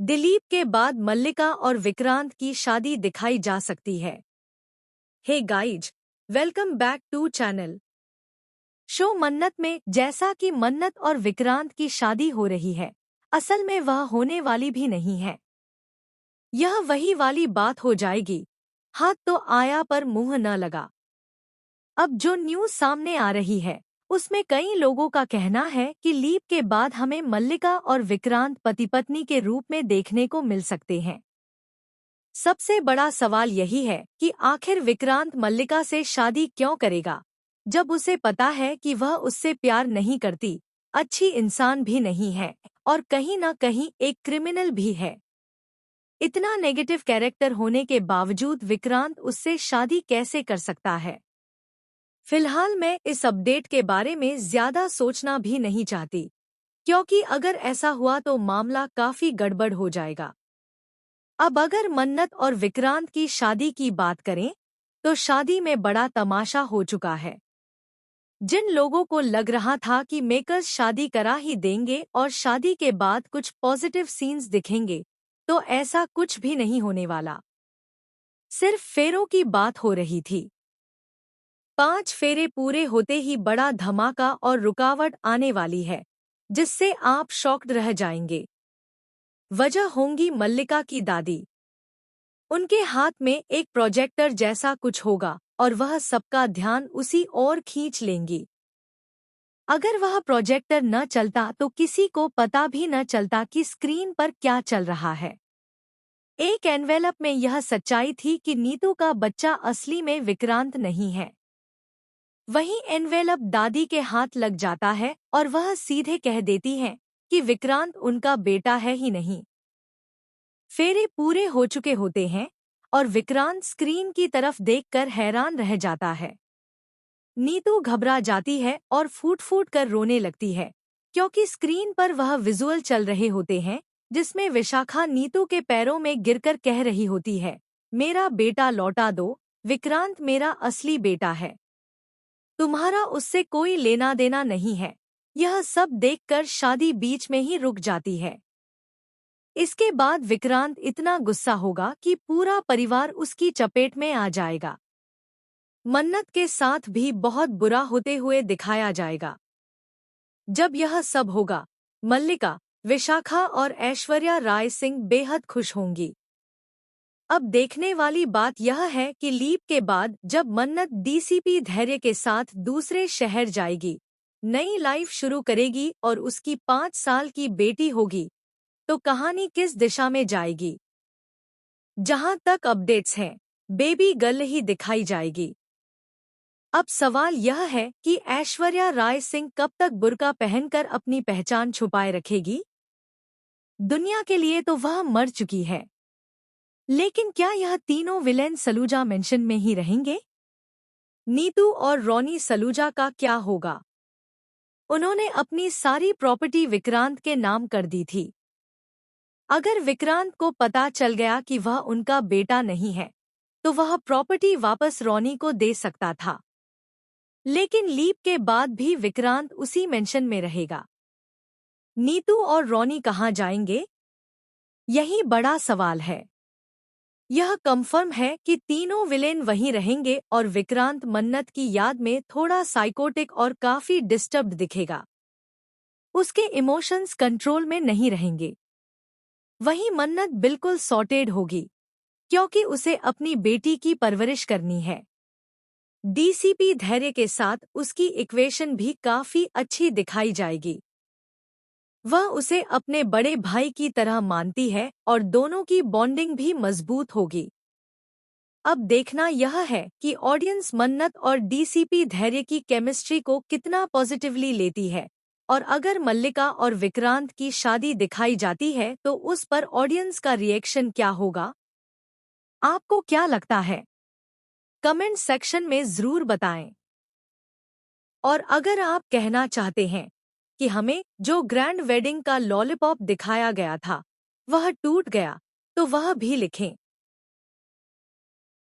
दिलीप के बाद मल्लिका और विक्रांत की शादी दिखाई जा सकती है। Hey guys, welcome back to channel. Show Mannat में जैसा कि मन्नत और विक्रांत की शादी हो रही है, असल में वह होने वाली भी नहीं है। यह वही वाली बात हो जाएगी, हाथ तो आया पर मुंह न लगा। अब जो न्यूज़ सामने आ रही है उसमें कई लोगों का कहना है कि लीप के बाद हमें मल्लिका और विक्रांत पति पत्नी के रूप में देखने को मिल सकते हैं। सबसे बड़ा सवाल यही है कि आखिर विक्रांत मल्लिका से शादी क्यों करेगा, जब उसे पता है कि वह उससे प्यार नहीं करती, अच्छी इंसान भी नहीं है और कहीं न कहीं एक क्रिमिनल भी है। इतना नेगेटिव कैरेक्टर होने के बावजूद विक्रांत उससे शादी कैसे कर सकता है? फिलहाल मैं इस अपडेट के बारे में ज्यादा सोचना भी नहीं चाहती, क्योंकि अगर ऐसा हुआ तो मामला काफी गड़बड़ हो जाएगा। अब अगर मन्नत और विक्रांत की शादी की बात करें तो शादी में बड़ा तमाशा हो चुका है। जिन लोगों को लग रहा था कि मेकर्स शादी करा ही देंगे और शादी के बाद कुछ पॉजिटिव सीन्स दिखेंगे, तो ऐसा कुछ भी नहीं होने वाला। सिर्फ फेरों की बात हो रही थी। 5 फेरे पूरे होते ही बड़ा धमाका और रुकावट आने वाली है, जिससे आप शॉक्ड रह जाएंगे। वजह होंगी मल्लिका की दादी। उनके हाथ में एक प्रोजेक्टर जैसा कुछ होगा और वह सबका ध्यान उसी ओर खींच लेंगी। अगर वह प्रोजेक्टर न चलता तो किसी को पता भी न चलता कि स्क्रीन पर क्या चल रहा है। एक एनवेलप में यह सच्चाई थी कि नीतू का बच्चा असली में विक्रांत नहीं है। वहीं एनवेलप दादी के हाथ लग जाता है और वह सीधे कह देती है कि विक्रांत उनका बेटा है ही नहीं। फेरे पूरे हो चुके होते हैं और विक्रांत स्क्रीन की तरफ देखकर हैरान रह जाता है। नीतू घबरा जाती है और फूट फूट कर रोने लगती है, क्योंकि स्क्रीन पर वह विजुअल चल रहे होते हैं जिसमें विशाखा नीतू के पैरों में गिरकर कह रही होती है, मेरा बेटा लौटा दो, विक्रांत मेरा असली बेटा है, तुम्हारा उससे कोई लेना देना नहीं है। यह सब देखकर शादी बीच में ही रुक जाती है। इसके बाद विक्रांत इतना गुस्सा होगा कि पूरा परिवार उसकी चपेट में आ जाएगा। मन्नत के साथ भी बहुत बुरा होते हुए दिखाया जाएगा। जब यह सब होगा, मल्लिका, विशाखा और ऐश्वर्या राय सिंह बेहद खुश होंगी। अब देखने वाली बात यह है कि लीप के बाद जब मन्नत डीसीपी धैर्य के साथ दूसरे शहर जाएगी, नई लाइफ शुरू करेगी और उसकी 5 साल की बेटी होगी, तो कहानी किस दिशा में जाएगी? जहां तक अपडेट्स हैं, बेबी गर्ल ही दिखाई जाएगी। अब सवाल यह है कि ऐश्वर्या राय सिंह कब तक बुर्का पहनकर अपनी पहचान छुपाए रखेगी? दुनिया के लिए तो वह मर चुकी है, लेकिन क्या यह तीनों विलेन सलूजा मेंशन में ही रहेंगे? नीतू और रोनी सलूजा का क्या होगा? उन्होंने अपनी सारी प्रॉपर्टी विक्रांत के नाम कर दी थी। अगर विक्रांत को पता चल गया कि वह उनका बेटा नहीं है, तो वह प्रॉपर्टी वापस रोनी को दे सकता था। लेकिन लीप के बाद भी विक्रांत उसी मेंशन में रहेगा। नीतू और रोनी कहाँ जाएंगे? यही बड़ा सवाल है। यह कंफर्म है कि तीनों विलेन वहीं रहेंगे और विक्रांत मन्नत की याद में थोड़ा साइकोटिक और काफी डिस्टर्ब्ड दिखेगा। उसके इमोशंस कंट्रोल में नहीं रहेंगे। वहीं मन्नत बिल्कुल सॉर्टेड होगी, क्योंकि उसे अपनी बेटी की परवरिश करनी है। डीसीपी धैर्य के साथ उसकी इक्वेशन भी काफी अच्छी दिखाई जाएगी। वह उसे अपने बड़े भाई की तरह मानती है और दोनों की बॉन्डिंग भी मजबूत होगी। अब देखना यह है कि ऑडियंस मन्नत और डीसीपी धैर्य की केमिस्ट्री को कितना पॉजिटिवली लेती है, और अगर मल्लिका और विक्रांत की शादी दिखाई जाती है तो उस पर ऑडियंस का रिएक्शन क्या होगा? आपको क्या लगता है? कमेंट सेक्शन में जरूर बताएं। और अगर आप कहना चाहते हैं कि हमें जो ग्रैंड वेडिंग का लॉलीपॉप दिखाया गया था वह टूट गया, तो वह भी लिखें।